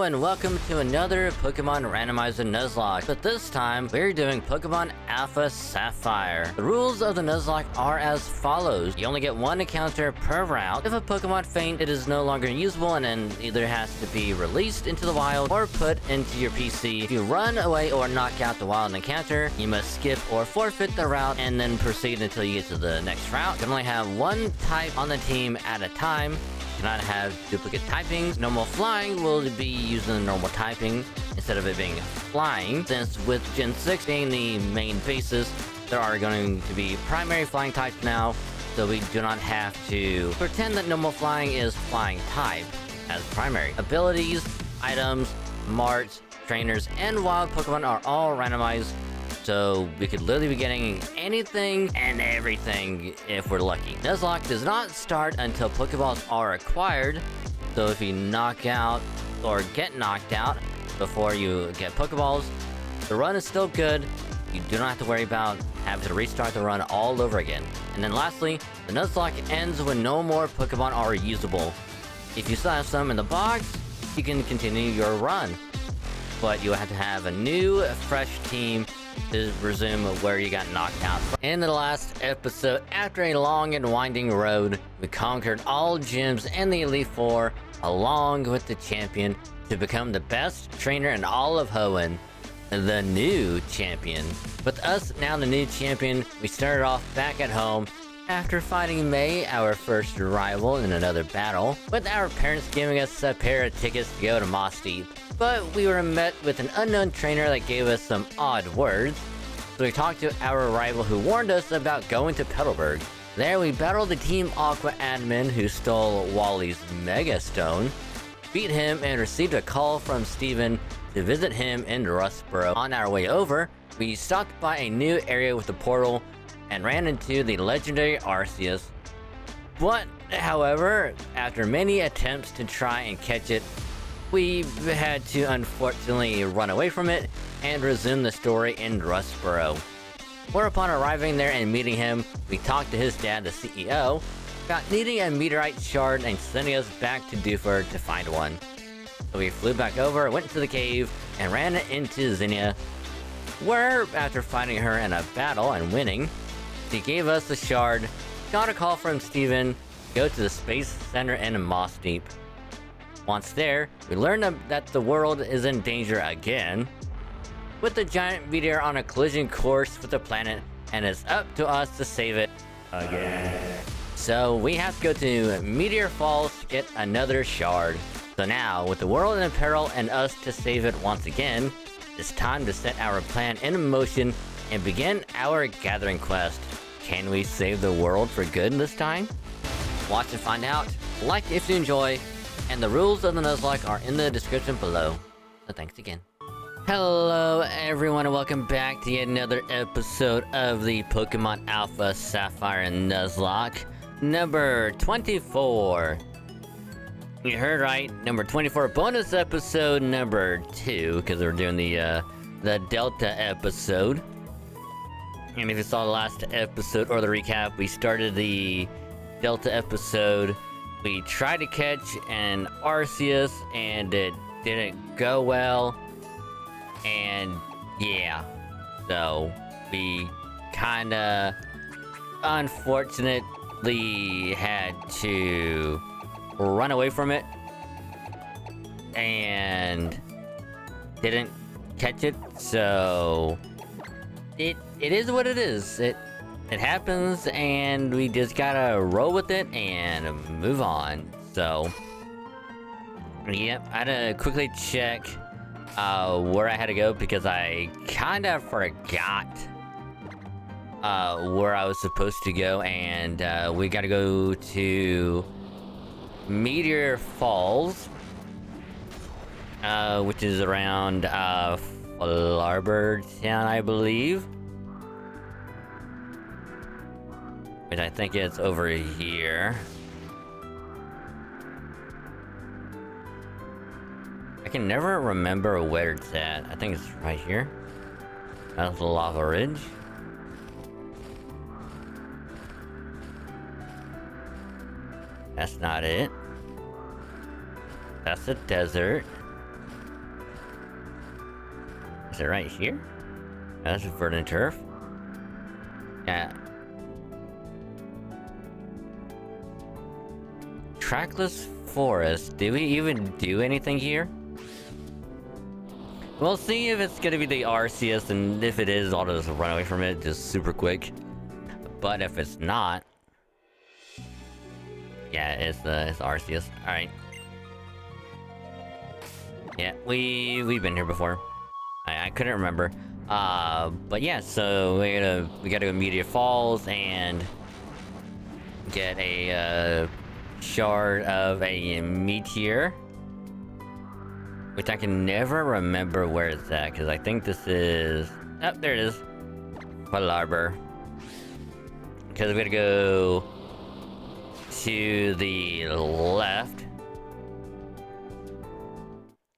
and welcome to another Pokémon Randomized Nuzlocke, but this time we're doing Pokémon Alpha Sapphire. The rules of the Nuzlocke are as follows. You only get one encounter per route. If a Pokémon faint, it is no longer usable and then either has to be released into the wild or put into your PC. If you run away or knock out the wild encounter, you must skip or forfeit the route and then proceed until you get to the next route. You can only have one type on the team at a time. Cannot have duplicate typings. Normal flying will be using the normal typing instead of it being flying. Since with Gen 6 being the main basis, there are going to be primary flying types now, so we do not have to pretend that normal flying is flying type as primary. Abilities, items, marts, trainers, and wild Pokemon are all randomized, so we could literally be getting anything and everything if we're lucky. Nuzlocke does not start until Pokeballs are acquired, so if you knock out or get knocked out before you get Pokeballs, the run is still good. You do not have to worry about having to restart the run all over again. And then lastly, the Nuzlocke ends when no more Pokemon are usable. If you still have some in the box, you can continue your run, but you have to have a new, fresh team to resume where you got knocked out. In the last episode, after a long and winding road, we conquered all gyms in the Elite Four, along with the champion, to become the best trainer in all of Hoenn, the new champion. With us now the new champion, we started off back at home after fighting May, our first rival, in another battle, with our parents giving us a pair of tickets to go to Moss Deep. But we were met with an unknown trainer that gave us some odd words, so we talked to our rival who warned us about going to Petalburg. There we battled the Team Aqua admin who stole Wally's Mega Stone, beat him, and received a call from Steven to visit him in Rustboro. On our way over, we stopped by a new area with a portal and ran into the legendary Arceus. But, however, after many attempts to try and catch it, we had to unfortunately run away from it and resume the story in Rustboro. Whereupon arriving there and meeting him, we talked to his dad, the CEO, about needing a meteorite shard and sending us back to Dewford to find one. So we flew back over, went to the cave, and ran into Zinnia, where, after fighting her in a battle and winning, she gave us the shard, got a call from Steven, go to the Space Center in Moss Deep. Once there, we learned that the world is in danger again, with the giant meteor on a collision course with the planet, and it's up to us to save it again. So we have to go to Meteor Falls to get another shard. So now, with the world in peril and us to save it once again, it's time to set our plan in motion and begin our gathering quest. Can we save the world for good this time? Watch and find out. Like if you enjoy. And the rules of the Nuzlocke are in the description below. So thanks again. Hello everyone and welcome back to yet another episode of the Pokémon Alpha Sapphire Nuzlocke. Number 24. You heard right, number 24, bonus episode number 2, because we're doing the Delta episode. And if you saw the last episode or the recap, we started the Delta episode. We tried to catch an Arceus and it didn't go well, and yeah, so we kinda unfortunately had to run away from it and didn't catch it, so it is what it is. It happens, and we just gotta roll with it and move on. So, yep, I had to quickly check where I had to go because I kinda forgot where I was supposed to go, and we gotta go to Meteor Falls, which is around Flarbor Town, I believe. Which I think it's over here. I can never remember where it's at. I think it's right here. That's Lava Ridge. That's not it. That's the desert. Is it right here? No, that's verdant turf. Yeah. Trackless forest. Do we even do anything here? We'll see if it's gonna be the Arceus, and if it is, I'll just run away from it just super quick. But if it's not... Yeah, it's Arceus. Alright. Yeah, we've been here before. I couldn't remember. But yeah, so we gotta go Meteor Falls and get a shard of a meteor, which I can never remember where it's at, because I think this is... Oh, there it is. Palarbor. Because we gotta go to the left,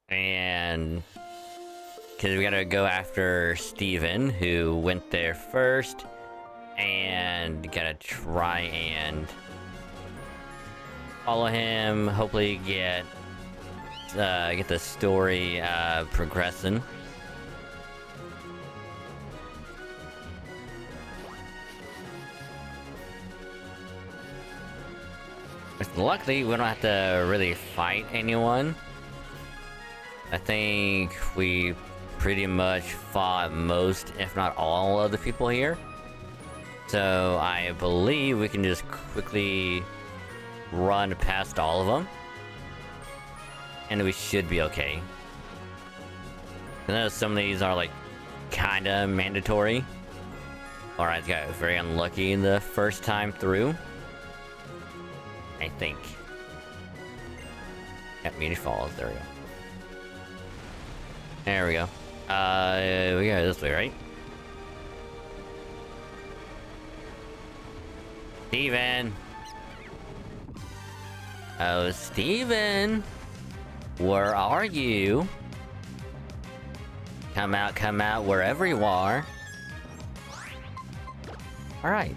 and because we gotta go after Steven, who went there first, and gotta try and follow him, hopefully get the story progressing. Luckily, we don't have to really fight anyone. I think we pretty much fought most, if not all, of the people here. So I believe we can just quickly run past all of them, and we should be okay. I know some of these are like kinda mandatory. Alright, got very unlucky the first time through, I think. At Meteor Falls, there we go. There we go. We go this way, right? Steven! Oh, Steven! Where are you? Come out, wherever you are. Alright.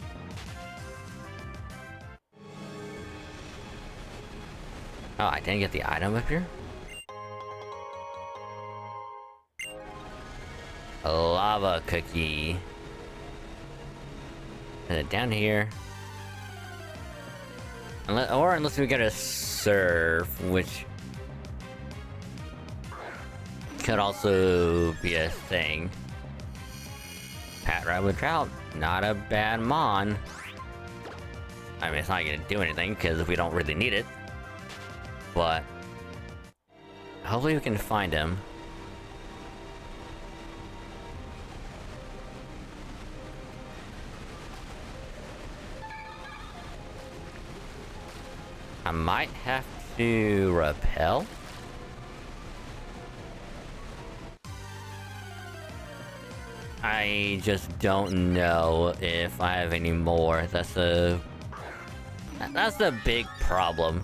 Oh, I didn't get the item up here? A lava cookie. Is it down here? Unless we get a surf, which could also be a thing. Pat Rabbit Trout, not a bad mon. I mean, it's not gonna do anything because we don't really need it. But hopefully we can find him. I might have to repel. I just don't know if I have any more. That's the big problem.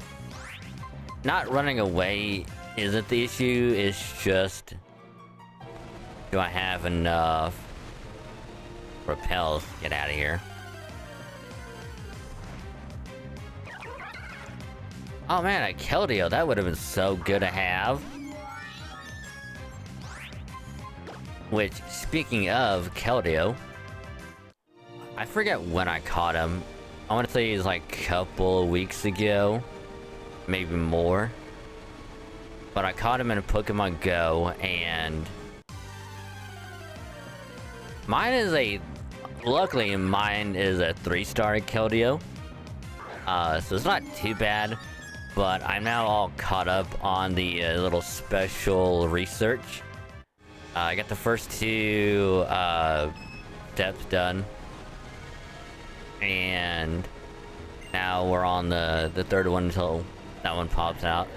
Not running away isn't the issue, it's just... do I have enough repels to get out of here? Oh man, a Keldeo, that would have been so good to have. Which, speaking of Keldeo, I forget when I caught him. I want to say it was like a couple of weeks ago. Maybe more. But I caught him in a Pokemon Go, and... luckily mine is a 3-star Keldeo. So it's not too bad. But I'm now all caught up on the little special research. I got the first 2 steps done. And now we're on the 3rd one until that one pops out.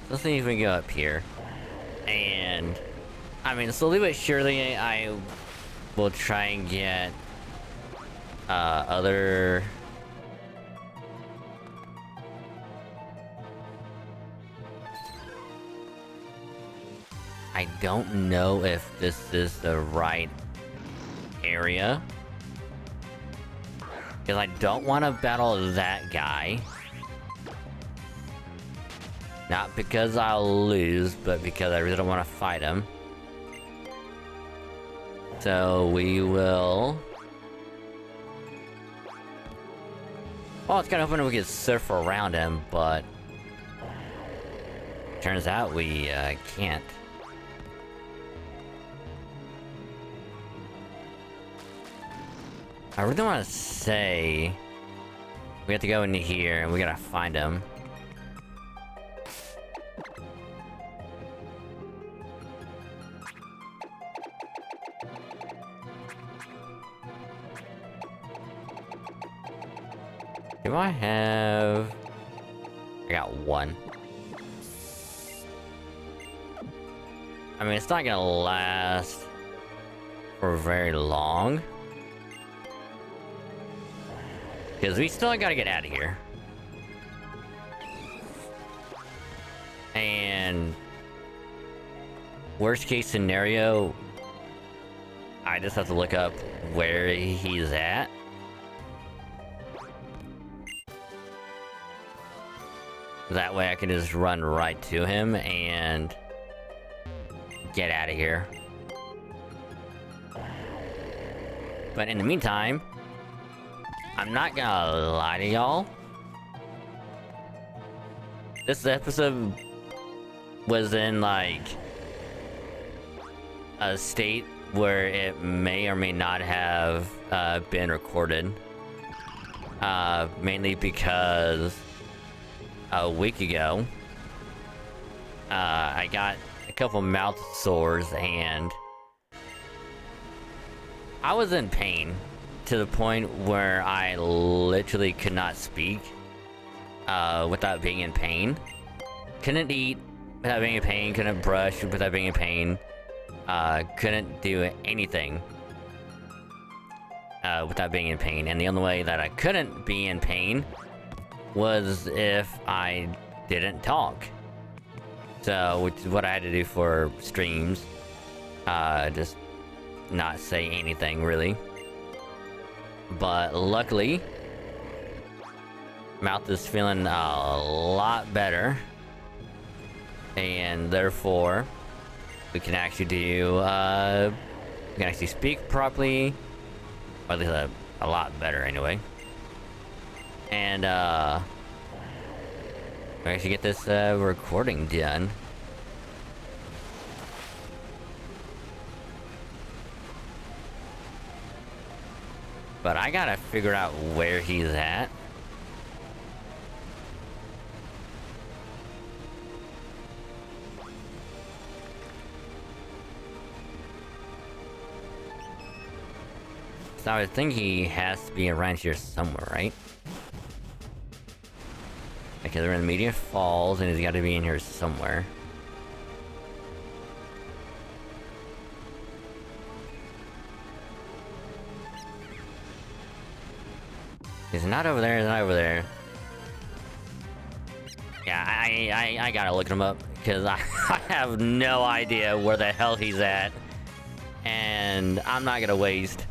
Let's see if we can go up here. And I mean, slowly but surely I will try and get other... I don't know if this is the right area, because I don't want to battle that guy. Not because I'll lose, but because I really don't want to fight him. So we will... Well, it's kind of hoping we could surf around him, but... Turns out we can't. I really want to say... We have to go into here and we gotta find him. Do I have... I got one. I mean, it's not gonna last for very long. Because we still gotta get out of here. And... worst case scenario... I just have to look up where he's at. That way I can just run right to him and... get out of here. But in the meantime... I'm not gonna lie to y'all. This episode was in, like, a state where it may or may not have been recorded. Mainly because a week ago, I got a couple mouth sores and I was in pain. To the point where I literally could not speak without being in pain. Couldn't eat without being in pain, couldn't brush without being in pain. Couldn't do anything without being in pain. And the only way that I couldn't be in pain was if I didn't talk. So, which is what I had to do for streams. Just not say anything, really. But luckily, mouth is feeling a lot better, and therefore we can actually do we can actually speak properly, or at least a lot better anyway. And we actually get this recording done. But I gotta figure out where he's at. So I would think he has to be around here somewhere, right? Okay, they're in Media Falls, and he's gotta be in here somewhere. He's not over there, he's not over there. Yeah, I gotta look him up, because I have no idea where the hell he's at. And I'm not gonna waste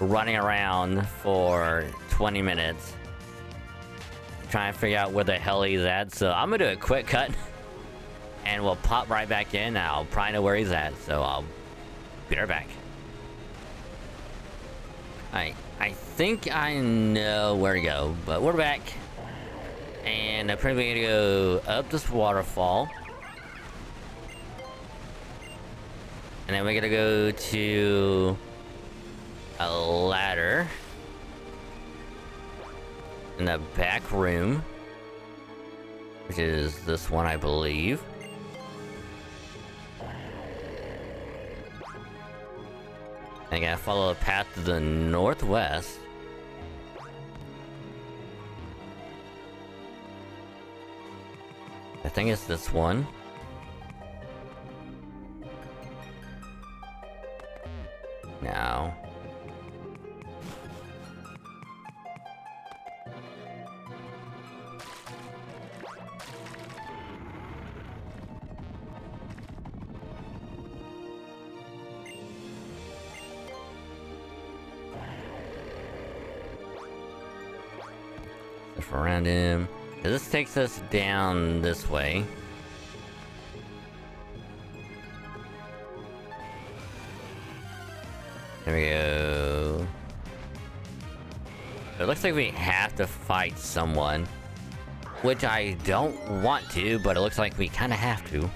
running around for 20 minutes trying to figure out where the hell he's at. So I'm gonna do a quick cut, and we'll pop right back in. I'll probably know where he's at, so I'll be right back. I think I know where to go, but we're back. And I'm probably gonna go up this waterfall. And then we're gonna go to a ladder in the back room, which is this one, I believe. I gotta follow a path to the northwest. I think it's this one. No. Around him. This takes us down this way. There we go. It looks like we have to fight someone. Which I don't want to, but it looks like we kind of have to.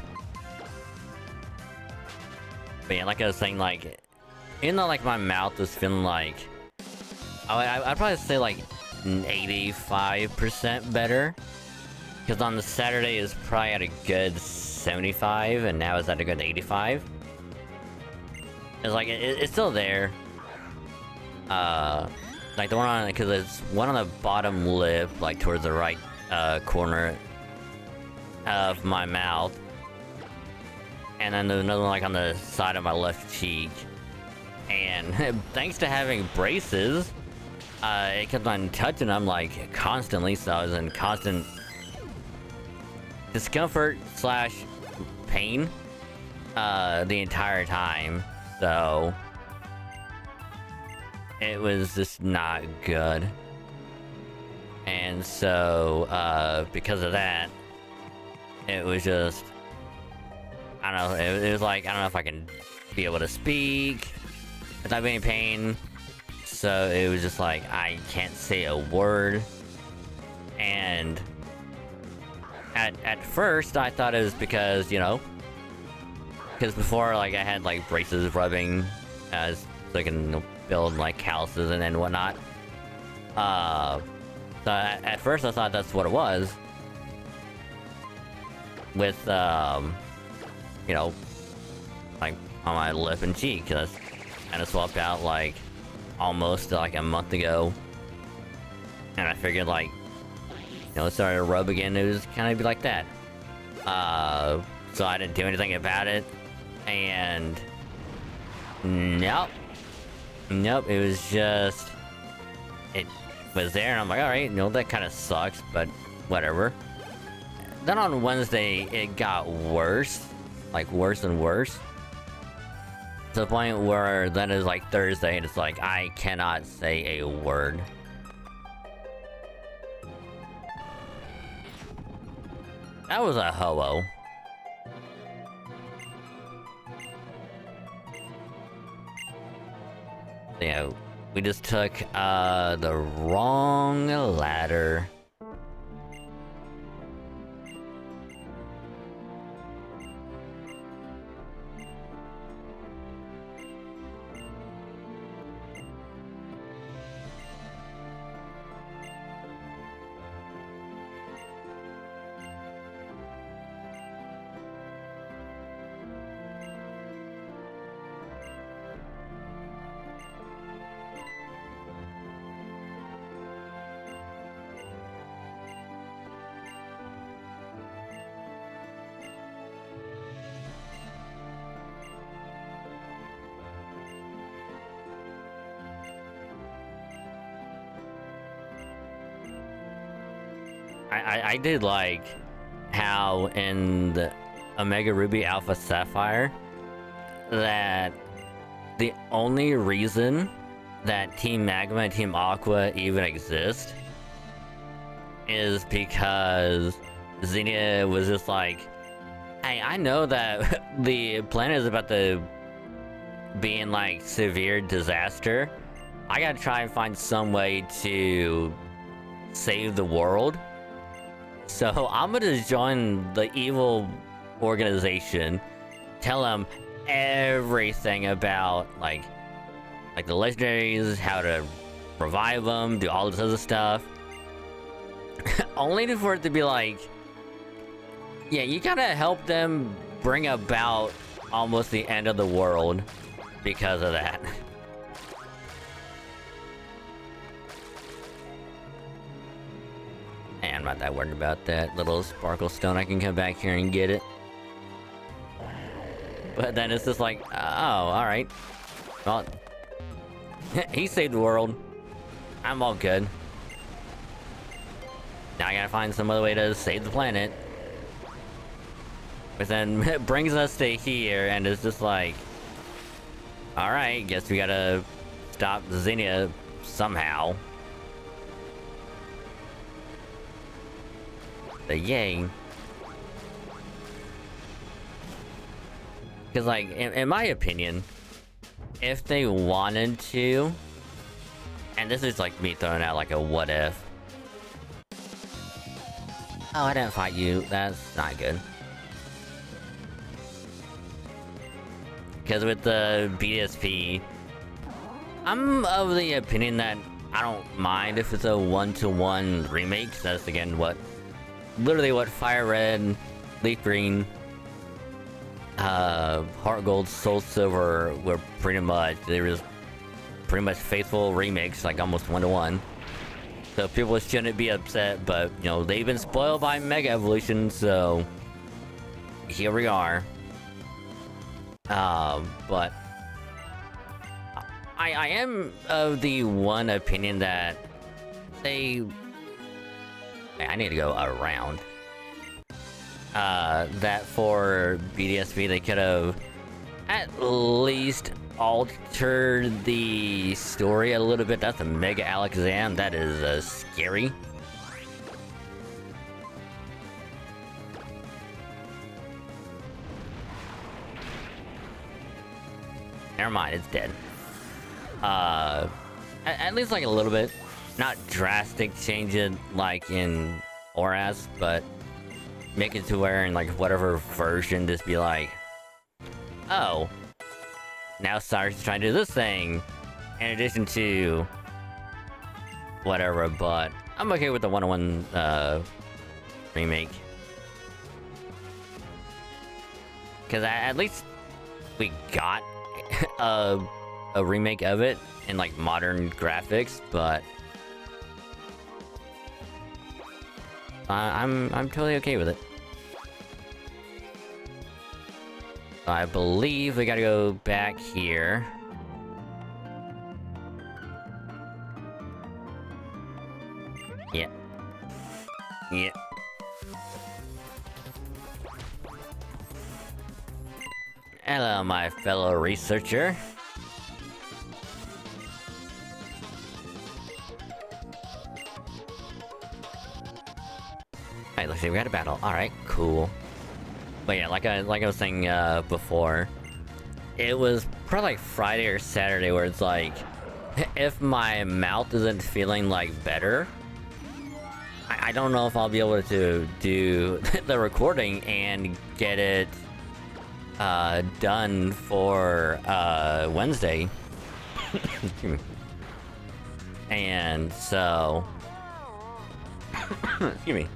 But yeah, like I was saying, like... Even though, like, my mouth is feeling like... I'd probably say, like, 85% better. Because on the Saturday, it's probably at a good 75, and now it's at a good 85. It's like, it's still there. Like, the one on... Because it's one on the bottom lip, like, towards the right corner of my mouth. And then there's another one, like, on the side of my left cheek. And thanks to having braces, it kept on touching them, like, constantly, so I was in constant discomfort slash pain the entire time, so it was just not good. And so, because of that, it was just, I don't know, it was like, I don't know if I can be able to speak without being in pain. So it was just like, I can't say a word. And at first I thought it was because, you know, because before, like, I had like braces rubbing as so I can, you know, build like calluses and whatnot. So at first I thought that's what it was. With you know, like on my lip and cheek, because I kind of swapped out like almost like a month ago, and I figured, like, you know, it started to rub again, it was kind of be like that. So I didn't do anything about it, and nope, it was just, it was there, and I'm like, all right, you know, that kind of sucks, but whatever. Then on Wednesday, it got worse, like worse and worse. To the point where then it's like Thursday and it's like, I cannot say a word. That was a ho-oh. Yeah, we just took the wrong ladder. I did like how in the Omega Ruby Alpha Sapphire that the only reason that Team Magma and Team Aqua even exist is because Xenia was just like, hey, I know that the planet is about to be in like severe disaster. I gotta try and find some way to save the world. So I'm gonna join the evil organization, tell them everything about like the legendaries, how to revive them, do all this other stuff. Only for it to be like, yeah, you gotta help them bring about almost the end of the world because of that. I'm not that worried about that little sparkle stone. I can come back here and get it. But then it's just like, oh, alright. Well, he saved the world. I'm all good. Now I gotta find some other way to save the planet. But then it brings us to here, and it's just like, alright, guess we gotta stop Xenia somehow. The yay. Because, like, in my opinion, if they wanted to, and this is like me throwing out like a what if. Oh, I didn't fight you. That's not good. Because with the BSP, I'm of the opinion that I don't mind if it's a one-to-one remake. That's again literally what Fire Red, Leaf Green, Heart Gold, Soul Silver were pretty much. They were just pretty much faithful remakes, like almost one-to-one. So people shouldn't be upset, but you know they've been spoiled by Mega Evolution, so here we are. But I am of the one opinion that I need to go around. That for BDSP they could have at least altered the story a little bit. That's a Mega Alakazam. That is scary. Never mind, it's dead. At least like a little bit. Not drastic change it like in Oras, but make it to where in like whatever version just be like, oh, now Cyrus is trying to do this thing in addition to whatever, but I'm okay with the one-on-one remake. Because at least we got a remake of it in like modern graphics, but I'm totally okay with it. I believe we gotta go back here. Yeah. Yeah. Hello, my fellow researcher. Alright, let's see, we got a battle. Alright, cool. But yeah, like I was saying before, it was probably like Friday or Saturday where it's like, if my mouth isn't feeling like better, I don't know if I'll be able to do the recording and get it done for Wednesday. And so excuse me.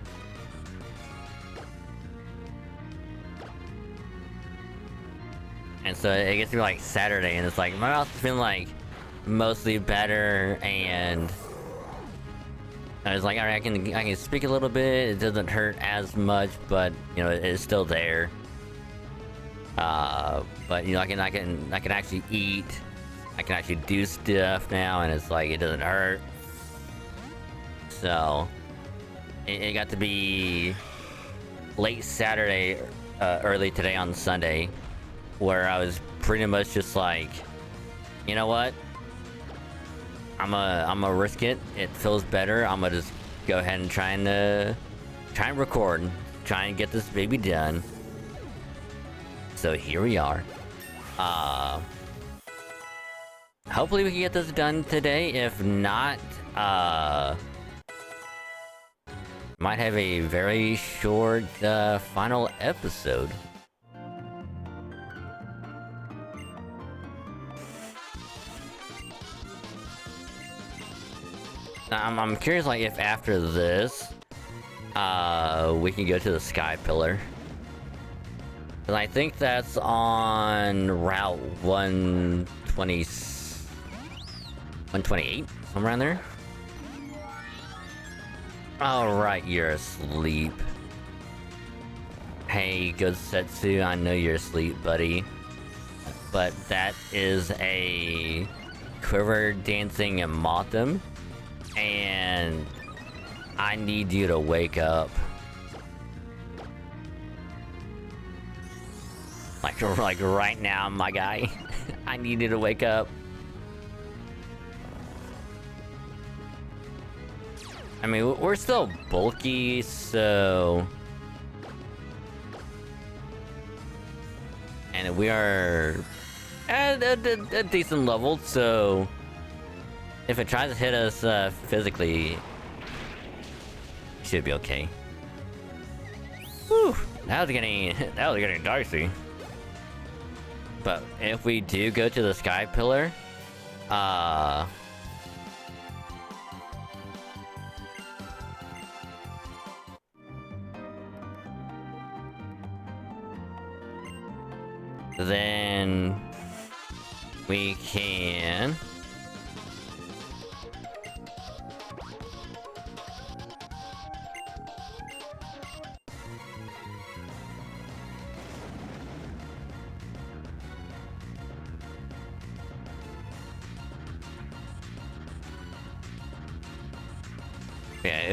And so it gets to be like Saturday, and it's like my mouth's feeling like mostly better, and I was like, all right, I can speak a little bit. It doesn't hurt as much, but you know, it's still there. But you know, I can actually eat. I can actually do stuff now, and it's like it doesn't hurt. So it got to be late Saturday, early today on Sunday, where I was pretty much just like, you know what? I'm a risk it. It feels better. I'm gonna just go ahead and try and record, try and get this baby done. So here we are. Hopefully we can get this done today. If not, might have a very short final episode. I'm curious, like, if after this, we can go to the Sky Pillar. And I think that's on Route 128, somewhere around there. Alright, you're asleep. Hey, good Setsu, I know you're asleep, buddy. But that is a quiver dancing Mothim. And I need you to wake up. Like right now, my guy. I need you to wake up. I mean, we're still bulky, so... And we are at a decent level, so if it tries to hit us physically, it should be okay. Whew, that was getting dicey. But if we do go to the sky pillar, then we can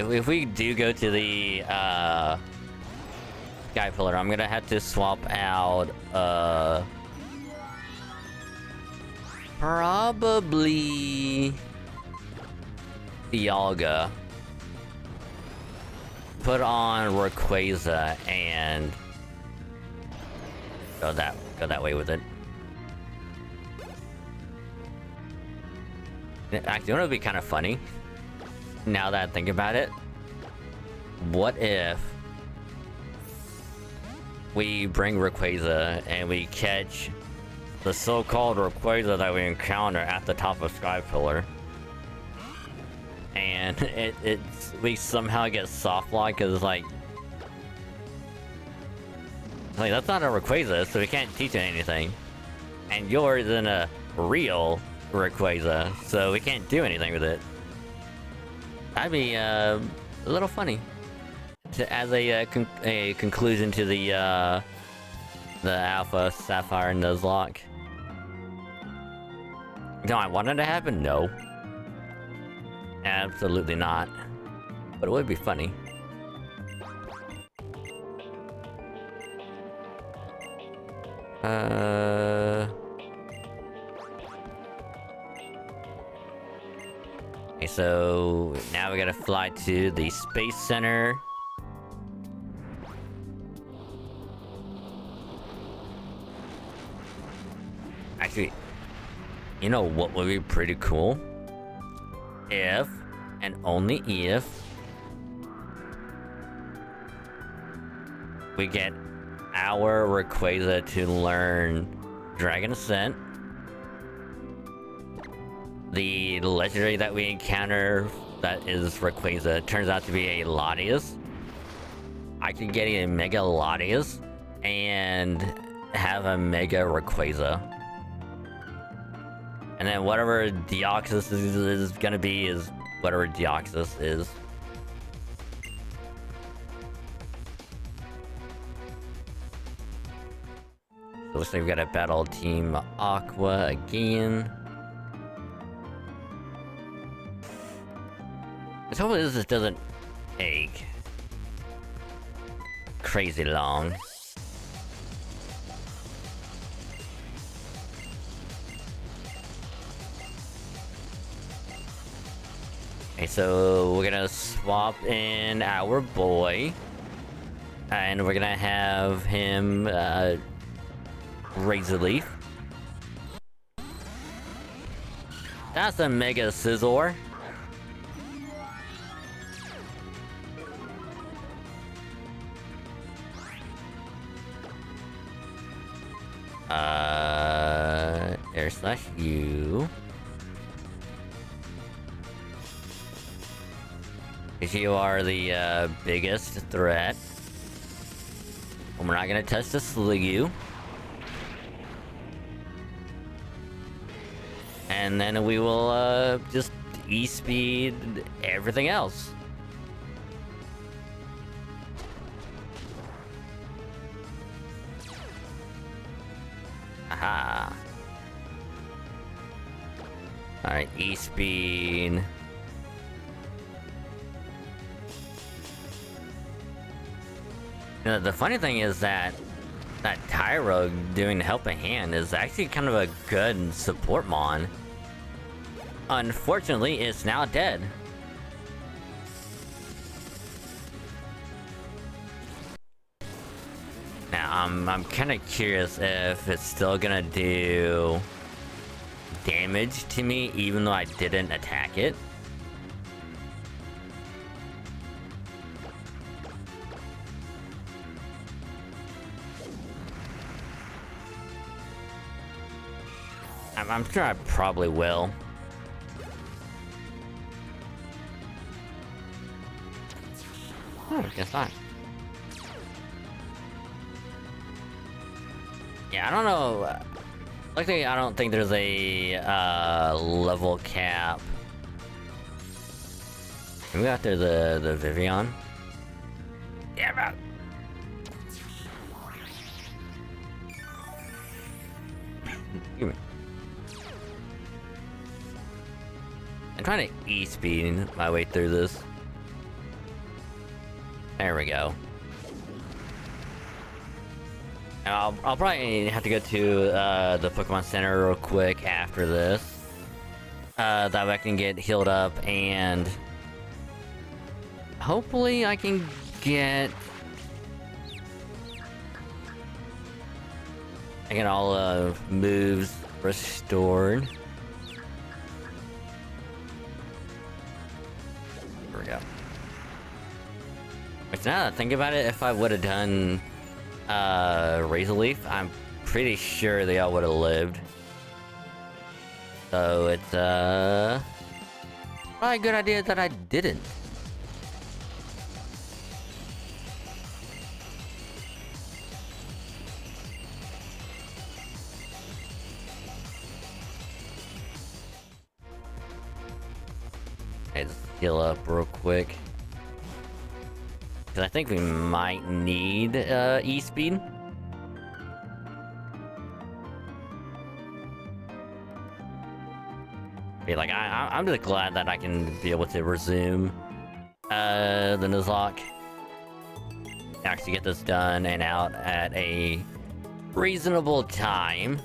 if we do go to the sky pillar, I'm gonna have to swap out probably Dialga, put on Rayquaza, and go that way with it. Actually, it would be kind of funny, now that I think about it. What if we bring Rayquaza and we catch the so-called Rayquaza that we encounter at the top of Sky Pillar, and we somehow get soft lock because like that's not a Rayquaza, so we can't teach it anything, and yours isn't a real Rayquaza, so we can't do anything with it. That'd be a little funny. As a conclusion to the Alpha Sapphire Nuzlocke. Do I want it to happen? No. Absolutely not. But it would be funny. Okay, so now we gotta fly to the Space Center. Actually, you know what would be pretty cool? If, and only if, we get our Rayquaza to learn Dragon Ascent. The legendary that we encounter that is Rayquaza turns out to be a Latias. I could get a Mega Latias and have a Mega Rayquaza. And then whatever Deoxys is gonna be is whatever Deoxys is. So looks like we gotta battle Team Aqua again. The trouble is this doesn't take crazy long. Okay, so we're gonna swap in our boy, and we're gonna have him Razor Leaf. That's a Mega Scizor. Air slash U. Because you are the biggest threat. And we're not gonna touch the Sliggoo. And then we will just E-speed everything else. Aha. Alright, E-speed. The funny thing is that Tyro doing Helping Hand is actually kind of a good support mon. Unfortunately, it's now dead. Now, I'm kind of curious if it's still gonna do damage to me even though I didn't attack it. I'm sure I probably will. Oh, guess not. Yeah, I don't know. Luckily, I don't think there's a level cap. Can we go after the Vivian? Yeah, bro. Give me. I'm trying to E-speed my way through this. There we go. I'll probably have to go to the Pokemon Center real quick after this. That way I can get healed up and hopefully I can get all moves restored. There we go. Which now that I think about it, if I would have done Razor Leaf, I'm pretty sure they all would have lived. So it's probably a good idea that I didn't. Okay, let's heal up real quick. I think we might need E-speed. Like I'm just glad that I can be able to resume the Nuzlocke. Actually get this done and out at a reasonable time.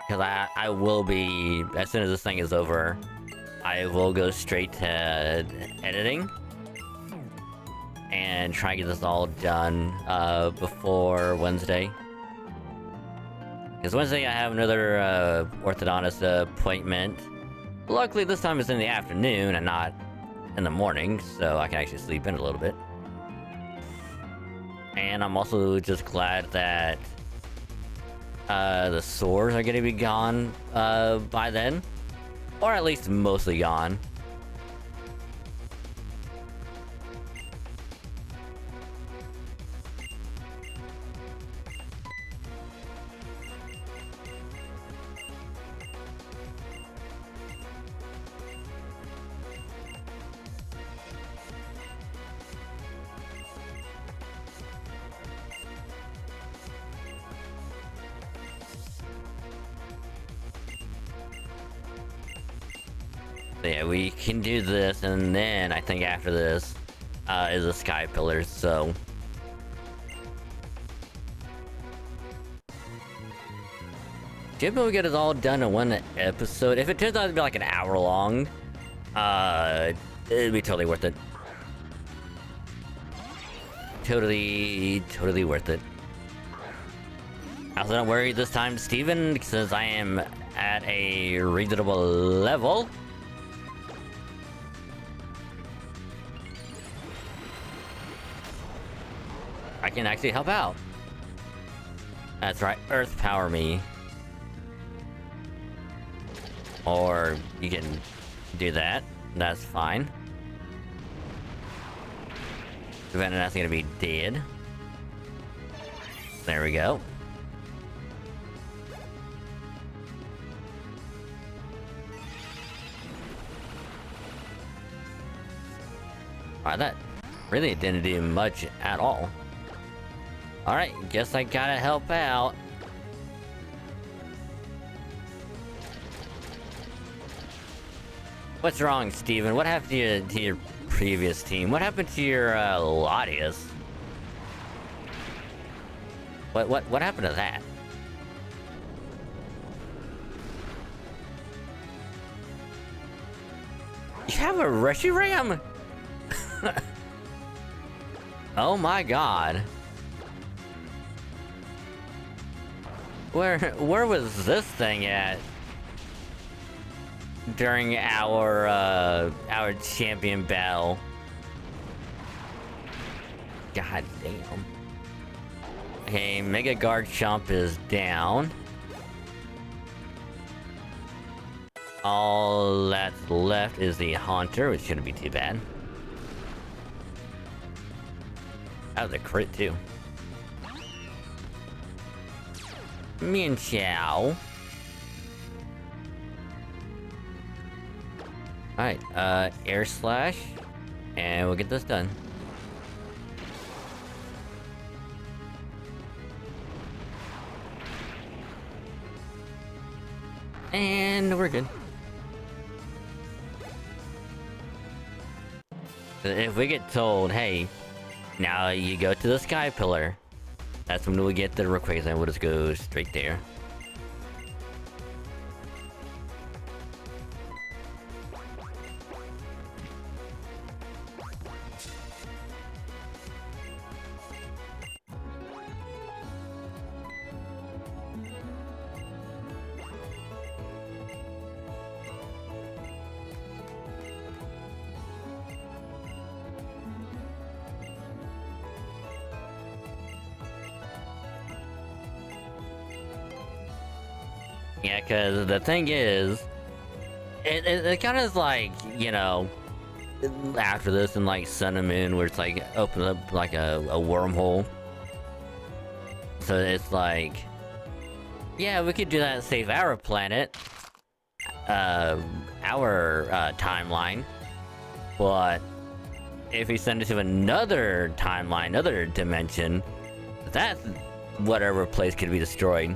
Because I will be, as soon as this thing is over, I will go straight to editing. And try to get this all done before Wednesday. Because Wednesday I have another orthodontist appointment. Luckily this time it's in the afternoon and not in the morning, so I can actually sleep in a little bit. And I'm also just glad that the sores are going to be gone by then. Or at least mostly gone. So yeah, we can do this, and then I think after this is the Sky Pillars, so... Should be able to get it all done in one episode. If it turns out to be like an hour long, it'd be totally worth it. Totally worth it. Also, don't worry this time, Steven, since I am at a reasonable level. I can actually help out. That's right, Earth Power me. Or you can do that. That's fine. Venonat's gonna be dead. There we go. Alright, that really didn't do much at all. Alright, guess I gotta help out. What's wrong, Steven? What happened to your previous team? What happened to your Latias? What happened to that? You have a Reshiram? Oh my god. Where was this thing at during our champion battle? God damn. Okay, Mega Garchomp is down. All that's left is the Haunter, which shouldn't be too bad. That was a crit too. Meow Chow. Alright, Air Slash. And we'll get this done. And we're good. If we get told, hey, now you go to the Sky Pillar, that's when we get the Rayquaza and we'll just go straight there. Yeah, because the thing is, it kind of is like, you know, after this in like Sun and Moon, where it's like opens up like a wormhole. So it's like, yeah, we could do that to save our planet, our timeline, but if we send it to another timeline, another dimension, that whatever place could be destroyed.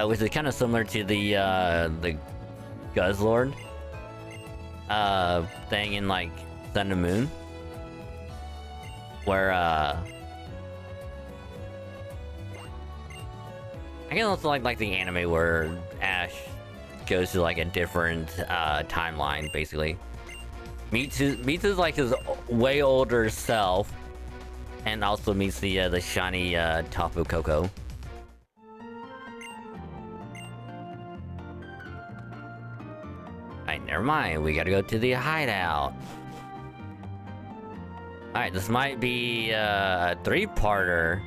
Which is kind of similar to the Guzzlord thing in like Sun and Moon, where I guess also like the anime where Ash goes to like a different timeline, basically. Meets like his way older self, and also meets the shiny Tapu Koko. Alright, never mind. We gotta go to the hideout. Alright, this might be a three-parter.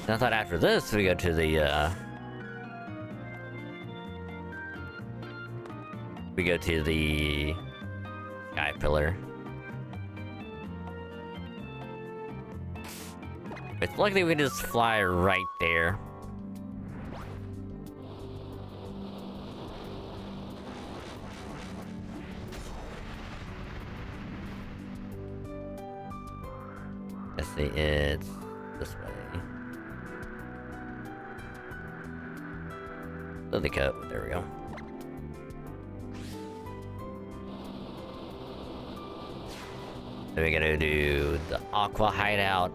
I thought after this we go to the Sky Pillar. It's likely we just fly right there. Let's see, it's this way. Lily Coat, there we go. So we gotta do the Aqua Hideout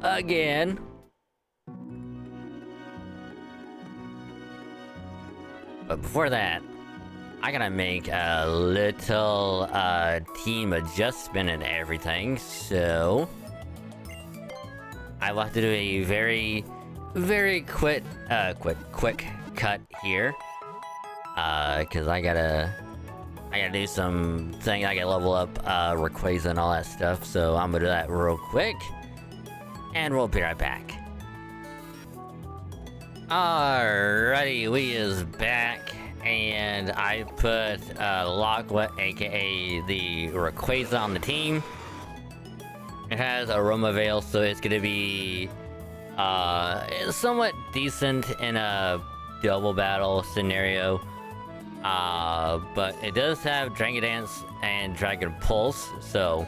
again. But before that, I gotta make a little team adjustment and everything, so I will have to do a very quick cut here, because I gotta do some thing. I gotta level up Rayquaza and all that stuff, so I'm gonna do that real quick, and we'll be right back. Alrighty, we is back, and I put Laqua, aka the Rayquaza, on the team. It has Aroma Veil, so it's gonna be somewhat decent in a double battle scenario. But it does have Dragon Dance and Dragon Pulse, so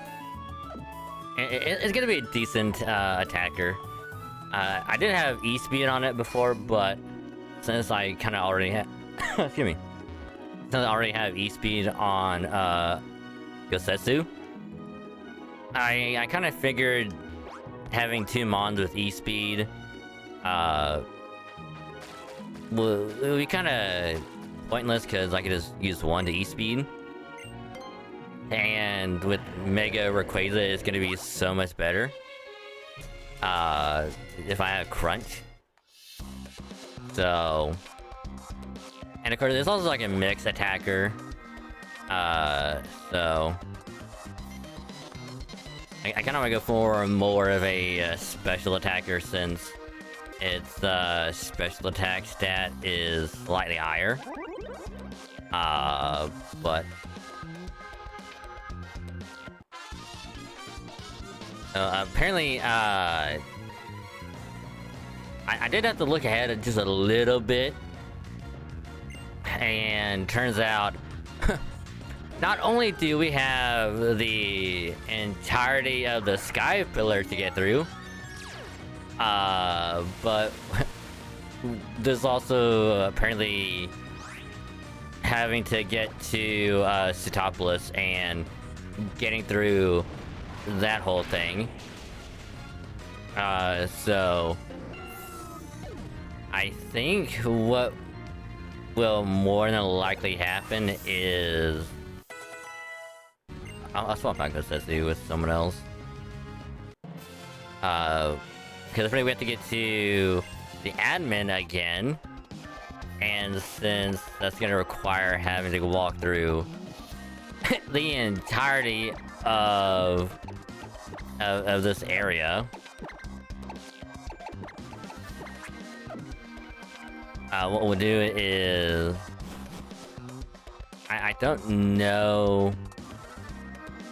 it's gonna be a decent attacker. I did have E-Speed on it before, but since I kind of already have excuse me, since I already have E-Speed on Gosetsu, I kind of figured having two Mons with E-Speed would be kind of pointless, because I could just use one to E-Speed. And with Mega Rayquaza, it's going to be so much better if I have Crunch. So... And of course, there's also like a mixed attacker. So... I kind of want to go for more of a special attacker since its special attack stat is slightly higher. But... apparently, I did have to look ahead just a little bit. And turns out, not only do we have the entirety of the sky pillar to get through, but there's also apparently having to get to Citopolis and getting through that whole thing. So I think what will more than likely happen is I'll swap out Necessity with someone else. Because we have to get to the admin again, and since that's gonna require having to walk through the entirety of this area. What we'll do is... I don't know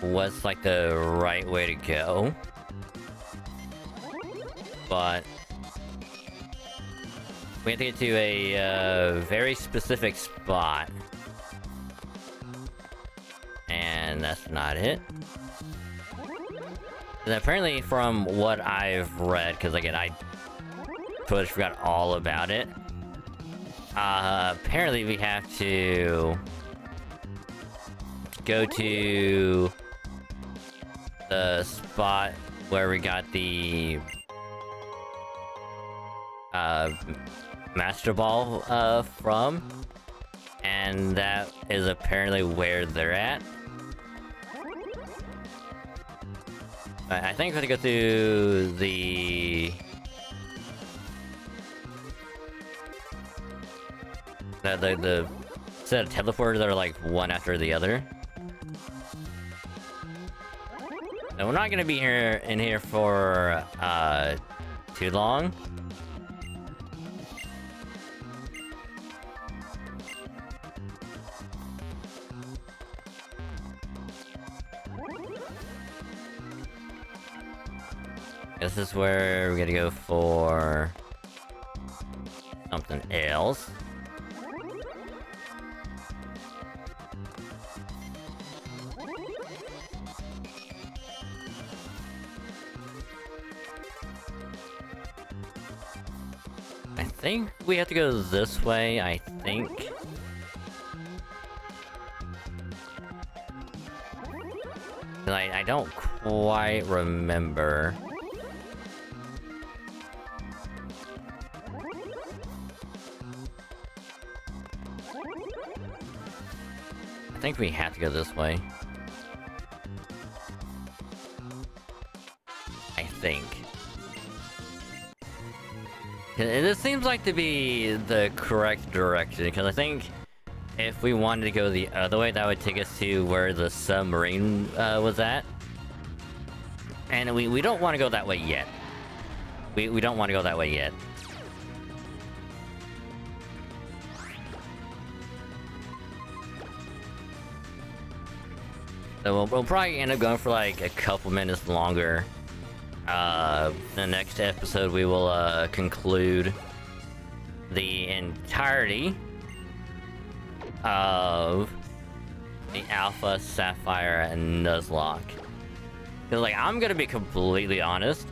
what's like the right way to go, but we have to get to a very specific spot, and that's not it. And apparently, from what I've read, because again, I totally forgot all about it. Apparently we have to go to the spot where we got the Master Ball from, and that is apparently where they're at. I think we have to go through the set of teleporters that are like one after the other. And we're not gonna be in here for too long. This is where we're gonna go for something else. I think we have to go this way, I think. I don't quite remember. I think we have to go this way. I think. This seems like to be the correct direction, because I think if we wanted to go the other way, that would take us to where the submarine was at. And we don't want to go that way yet. We don't want to go that way yet. So we'll probably end up going for like a couple minutes longer. The next episode we will conclude the entirety of the Alpha Sapphire Nuzlocke. Cause like, I'm gonna be completely honest,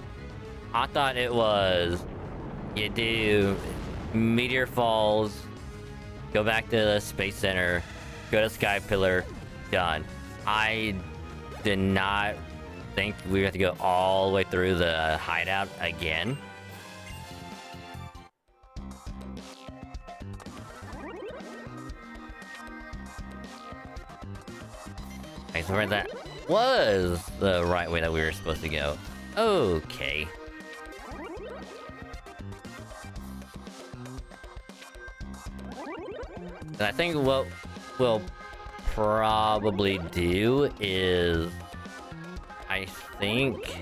I thought it was you do Meteor Falls, go back to the Space Center, go to Sky Pillar, done. I did not think we have to go all the way through the hideout again. Okay, so where that was the right way that we were supposed to go. Okay. And I think what we'll probably do is... I think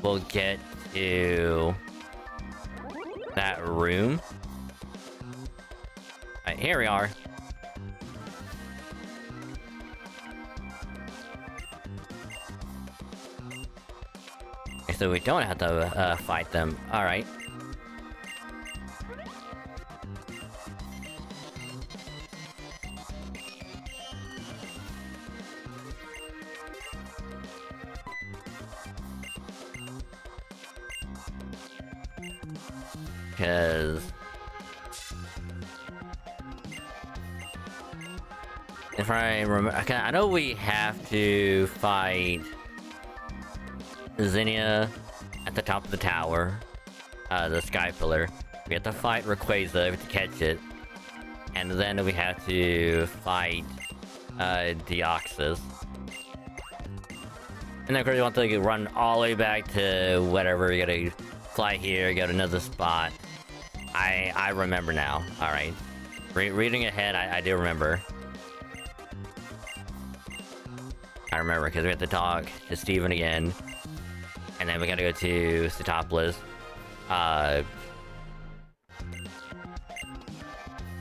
we'll get to that room. Alright, here we are. Okay, so we don't have to fight them. Alright. Because... if I remember... I know we have to fight... Zinnia at the top of the tower. The sky pillar. We have to fight Rayquaza to catch it. And then we have to fight... Deoxys. And then of course we want to run all the way back to whatever. You gotta fly here, go to another spot. I remember now. Alright. Reading ahead, I do remember. I remember, because we have to talk to Steven again. And then we gotta go to Setopolis.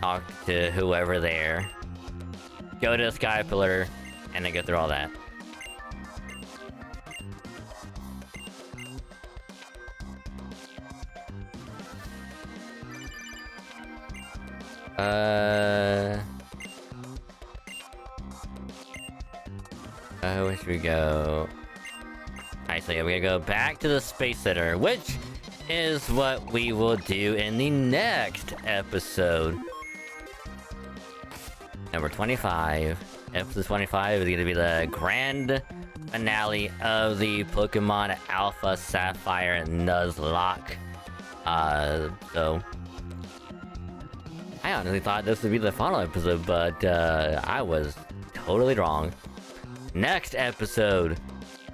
Talk to whoever there. Go to the Sky Pillar, and then go through all that. Where should we go? Alright, so yeah, we're gonna go back to the Space Center, which is what we will do in the next episode. Number 25. Episode 25 is gonna be the grand finale of the Pokémon Alpha Sapphire Nuzlocke. So... I honestly thought this would be the final episode, but, I was totally wrong. Next episode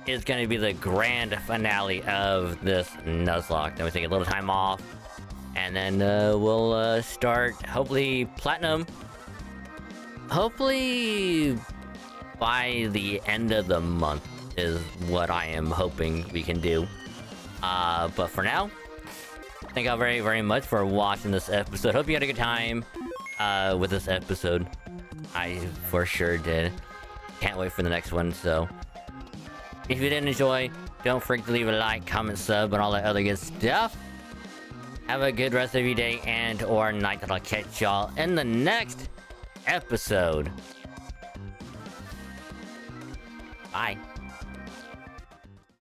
is gonna be the grand finale of this Nuzlocke. Then we take a little time off, and then, we'll, start, hopefully, Platinum. Hopefully, by the end of the month is what I am hoping we can do. But for now, thank y'all very, very much for watching this episode. Hope you had a good time, with this episode. I for sure did. Can't wait for the next one, so... if you did enjoy, don't forget to leave a like, comment, sub, and all that other good stuff. Have a good rest of your day and or night, and I'll catch y'all in the next episode. Bye.